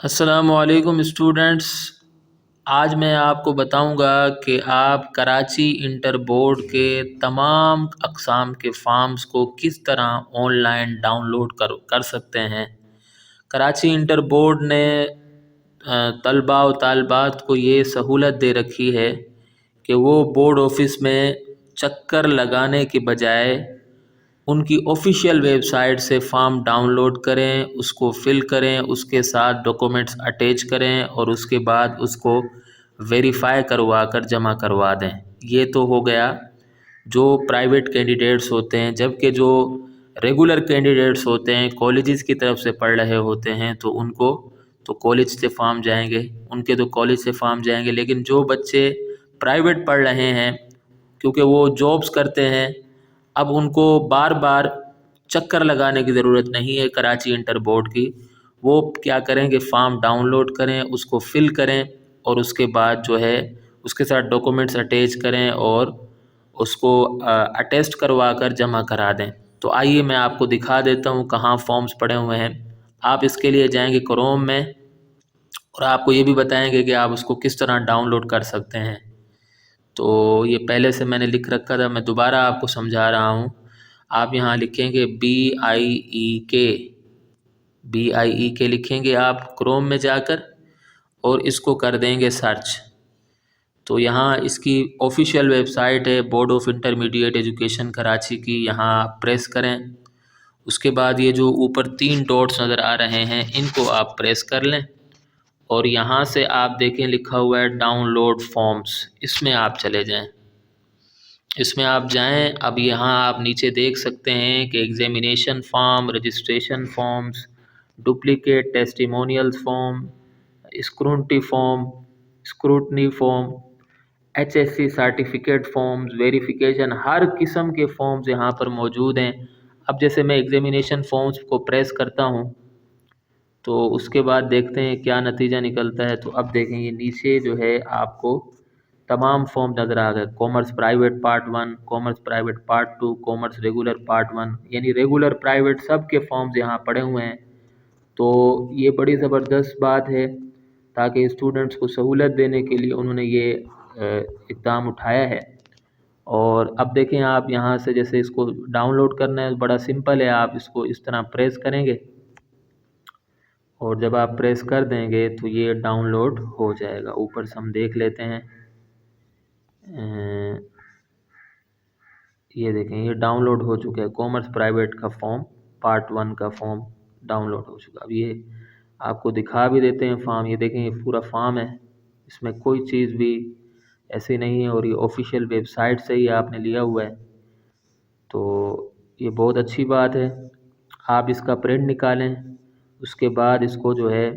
السلام علیکم اسٹوڈنٹس، آج میں آپ کو بتاؤں گا کہ آپ کراچی انٹر بورڈ کے تمام اقسام کے فارمز کو کس طرح آن لائن ڈاؤن لوڈ کر سکتے ہیں۔ کراچی انٹر بورڈ نے طلباء و طالبات کو یہ سہولت دے رکھی ہے کہ وہ بورڈ آفس میں چکر لگانے کے بجائے ان کی آفیشیل ویب سائٹ سے فارم ڈاؤن لوڈ کریں، اس کو فل کریں، اس کے ساتھ ڈاکومنٹس اٹیچ کریں اور اس کے بعد اس کو ویریفائی کروا کر جمع کروا دیں۔ یہ تو ہو گیا جو پرائیویٹ کینڈیڈیٹس ہوتے ہیں، جبکہ جو ریگولر کینڈیڈیٹس ہوتے ہیں، کالجز کی طرف سے پڑھ رہے ہوتے ہیں تو ان کو تو کالج سے فارم جائیں گے، ان کے تو کالج سے فارم جائیں گے۔ لیکن جو بچے پرائیویٹ پڑھ رہے ہیں، کیونکہ وہ جابس کرتے ہیں، اب ان کو بار بار چکر لگانے کی ضرورت نہیں ہے کراچی انٹر بورڈ کی۔ وہ کیا کریں کہ فارم ڈاؤن لوڈ کریں، اس کو فل کریں اور اس کے بعد جو ہے اس کے ساتھ ڈاکومنٹس اٹیچ کریں اور اس کو اٹیسٹ کروا کر جمع کرا دیں۔ تو آئیے میں آپ کو دکھا دیتا ہوں کہاں فارمز پڑے ہوئے ہیں۔ آپ اس کے لیے جائیں گے کروم میں اور آپ کو یہ بھی بتائیں گے کہ آپ اس کو کس طرح ڈاؤن لوڈ کر سکتے ہیں۔ تو یہ پہلے سے میں نے لکھ رکھا تھا، میں دوبارہ آپ کو سمجھا رہا ہوں۔ آپ یہاں لکھیں گے BIEK لکھیں گے آپ کروم میں جا کر اور اس کو کر دیں گے سرچ۔ تو یہاں اس کی آفیشیل ویب سائٹ ہے board of intermediate education Karachi کی، یہاں پریس کریں۔ اس کے بعد یہ جو اوپر 3 ڈاٹس نظر آ رہے ہیں ان کو آپ پریس کر لیں اور یہاں سے آپ دیکھیں لکھا ہوا ہے ڈاؤن لوڈ فارمز، اس میں آپ چلے جائیں۔ اس میں آپ جائیں، اب یہاں آپ نیچے دیکھ سکتے ہیں کہ examination form, registration forms, duplicate testimonials form, scrutiny form, HSC certificate forms, verification, ہر قسم کے فارمز یہاں پر موجود ہیں۔ اب جیسے میں ایگزامینیشن فارمز کو پریس کرتا ہوں تو اس کے بعد دیکھتے ہیں کیا نتیجہ نکلتا ہے۔ تو اب دیکھیں یہ نیچے جو ہے آپ کو تمام فارم نظر آ گئے، commerce private part 1، commerce private part 2، commerce regular part 1، یعنی ریگولر پرائیویٹ سب کے فارمز یہاں پڑے ہوئے ہیں۔ تو یہ بڑی زبردست بات ہے، تاکہ اسٹوڈنٹس کو سہولت دینے کے لیے انہوں نے یہ اقدام اٹھایا ہے۔ اور اب دیکھیں آپ یہاں سے جیسے اس کو ڈاؤن لوڈ کرنا ہے، بڑا سمپل ہے، آپ اس کو اس طرح پریس کریں گے اور جب آپ پریس کر دیں گے تو یہ ڈاؤن لوڈ ہو جائے گا۔ اوپر سے ہم دیکھ لیتے ہیں، یہ دیکھیں یہ ڈاؤن لوڈ ہو چکا ہے، کامرس پرائیویٹ کا فارم پارٹ 1 کا فارم ڈاؤن لوڈ ہو چکا۔ اب یہ آپ کو دکھا بھی دیتے ہیں فارم، یہ دیکھیں یہ پورا فارم ہے، اس میں کوئی چیز بھی ایسی نہیں ہے اور یہ آفیشیل ویب سائٹ سے ہی آپ نے لیا ہوا ہے۔ تو یہ بہت اچھی بات ہے، آپ اس کا پرنٹ نکالیں، اس کے بعد اس کو جو ہے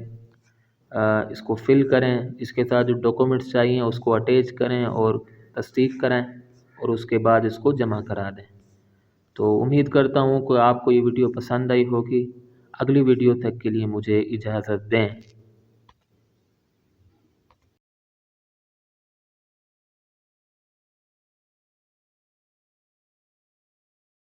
اس کو فل کریں، اس کے ساتھ جو ڈاکومنٹس چاہیے اس کو اٹیچ کریں اور تصدیق کریں اور اس کے بعد اس کو جمع کرا دیں۔ تو امید کرتا ہوں کہ آپ کو یہ ویڈیو پسند آئی ہوگی۔ اگلی ویڈیو تک کے لیے مجھے اجازت دیں۔